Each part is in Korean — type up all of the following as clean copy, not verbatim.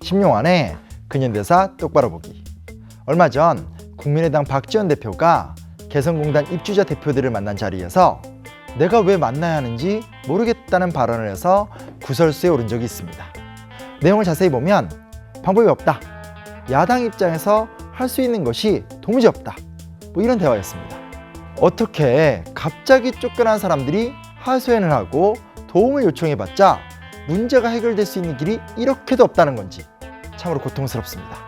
심용환의 근현대사 똑바로 보기. 얼마 전 국민의당 박지원 대표가 개성공단 입주자 대표들을 만난 자리에서 내가 왜 만나야 하는지 모르겠다는 발언을 해서 구설수에 오른 적이 있습니다. 내용을 자세히 보면 방법이 없다. 야당 입장에서 할 수 있는 것이 도무지 없다. 이런 대화였습니다. 어떻게 갑자기 쫓겨난 사람들이 하소연을 하고 도움을 요청해봤자 문제가 해결될 수 있는 길이 이렇게도 없다는 건지 참으로 고통스럽습니다.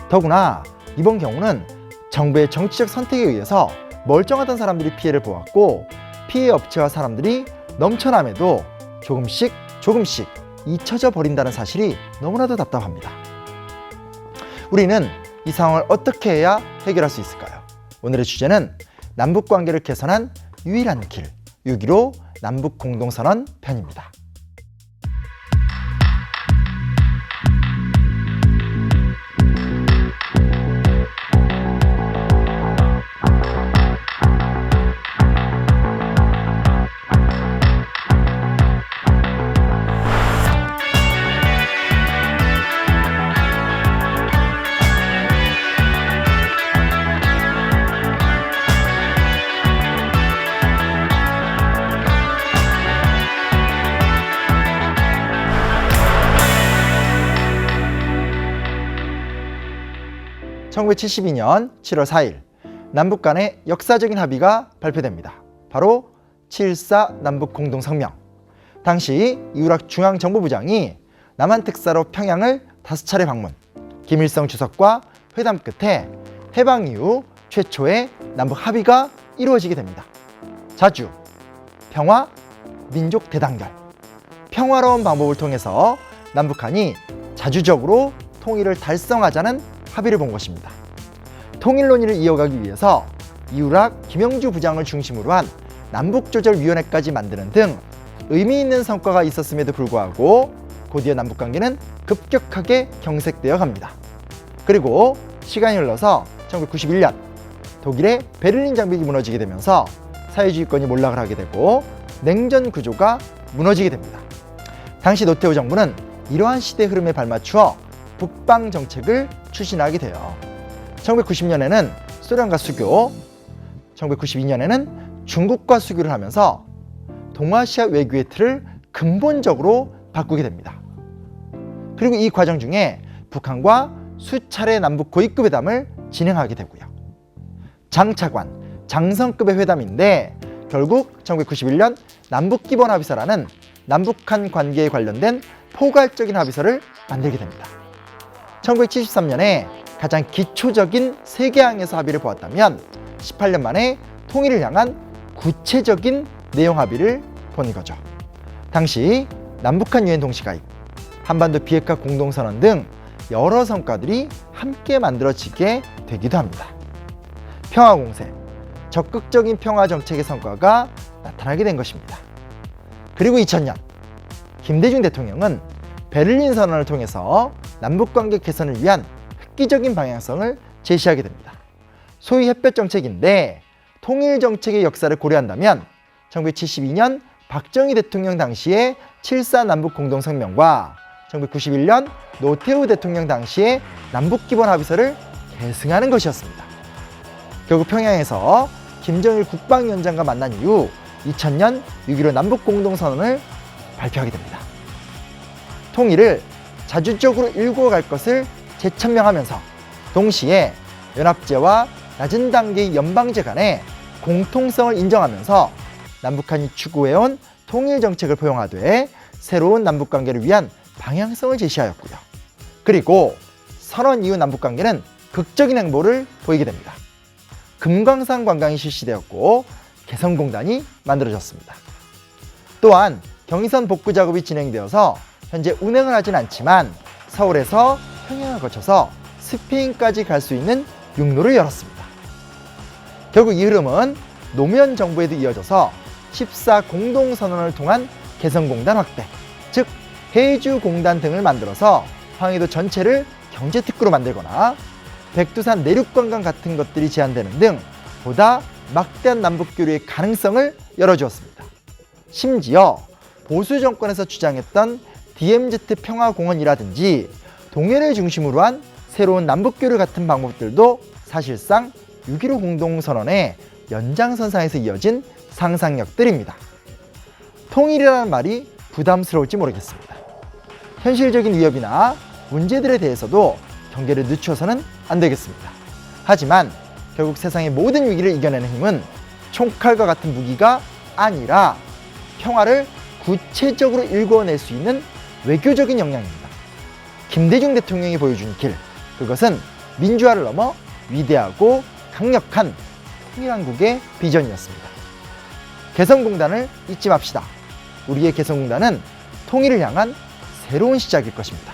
더구나 이번 경우는 정부의 정치적 선택에 의해서 멀쩡하던 사람들이 피해를 보았고 피해 업체와 사람들이 넘쳐남에도 조금씩 잊혀져 버린다는 사실이 너무나도 답답합니다. 우리는 이 상황을 어떻게 해야 해결할 수 있을까요? 오늘의 주제는 남북관계를 개선한 유일한 길, 6.15 남북공동선언 편입니다. (1972년 7월 4일) 남북 간의 역사적인 합의가 발표됩니다. 바로 7.14 남북공동성명. 당시 이우락 중앙정보부장이 남한 특사로 평양을 5차례 방문, 김일성 주석과 회담 끝에 해방 이후 최초의 남북 합의가 이루어지게 됩니다. 자주, 평화, 민족 대단결. 평화로운 방법을 통해서 남북한이 자주적으로 통일을 달성하자는 합의를 본 것입니다. 통일 논의를 이어가기 위해서 이우락 김영주 부장을 중심으로 한 남북조절위원회까지 만드는 등 의미 있는 성과가 있었음에도 불구하고 곧이어 남북관계는 급격하게 경색되어 갑니다. 그리고 시간이 흘러서 1991년 독일의 베를린 장벽이 무너지게 되면서 사회주의권이 몰락을 하게 되고 냉전 구조가 무너지게 됩니다. 당시 노태우 정부는 이러한 시대 흐름에 발맞추어 북방 정책을 추진하게 돼요. 1990년에는 소련과 수교, 1992년에는 중국과 수교를 하면서 동아시아 외교의 틀을 근본적으로 바꾸게 됩니다. 그리고 이 과정 중에 북한과 수차례 남북 고위급 회담을 진행하게 되고요. 장차관, 장성급의 회담인데 결국 1991년 남북기본합의서라는 남북한 관계에 관련된 포괄적인 합의서를 만들게 됩니다. 1973년에 가장 기초적인 세계항에서 합의를 보았다면 18년 만에 통일을 향한 구체적인 내용 합의를 보는 거죠. 당시 남북한 유엔 동시가입, 한반도 비핵화 공동선언 등 여러 성과들이 함께 만들어지게 되기도 합니다. 평화공세, 적극적인 평화 정책의 성과가 나타나게 된 것입니다. 그리고 2000년 김대중 대통령은 베를린 선언을 통해서 남북관계 개선을 위한 획기적인 방향성을 제시하게 됩니다. 소위 햇볕 정책인데 통일 정책의 역사를 고려한다면 1972년 박정희 대통령 당시의 7.4 남북공동성명과 1991년 노태우 대통령 당시의 남북기본합의서를 계승하는 것이었습니다. 결국 평양에서 김정일 국방위원장과 만난 이후 2000년 6.15 남북공동선언을 발표하게 됩니다. 통일을 자주적으로 일궈갈 것을 재천명하면서 동시에 연합제와 낮은 단계의 연방제 간의 공통성을 인정하면서 남북한이 추구해온 통일 정책을 포용하되 새로운 남북관계를 위한 방향성을 제시하였고요. 그리고 선언 이후 남북관계는 극적인 행보를 보이게 됩니다. 금강산 관광이 실시되었고 개성공단이 만들어졌습니다. 또한 경의선 복구 작업이 진행되어서 현재 운행을 하진 않지만 서울에서 평양을 거쳐서 스페인까지 갈 수 있는 육로를 열었습니다. 결국 이 흐름은 노무현 정부에도 이어져서 14 공동선언을 통한 개성공단 확대, 즉 해주공단 등을 만들어서 황해도 전체를 경제특구로 만들거나 백두산 내륙관광 같은 것들이 제한되는 등 보다 막대한 남북교류의 가능성을 열어주었습니다. 심지어 보수 정권에서 주장했던 DMZ 평화공원이라든지 동해를 중심으로 한 새로운 남북교류 같은 방법들도 사실상 6.15 공동선언의 연장선상에서 이어진 상상력들입니다. 통일이라는 말이 부담스러울지 모르겠습니다. 현실적인 위협이나 문제들에 대해서도 경계를 늦춰서는 안 되겠습니다. 하지만 결국 세상의 모든 위기를 이겨내는 힘은 총칼과 같은 무기가 아니라 평화를 구체적으로 일궈낼 수 있는 외교적인 역량입니다. 김대중 대통령이 보여준 길, 그것은 민주화를 넘어 위대하고 강력한 통일한국의 비전이었습니다. 개성공단을 잊지 맙시다. 우리의 개성공단은 통일을 향한 새로운 시작일 것입니다.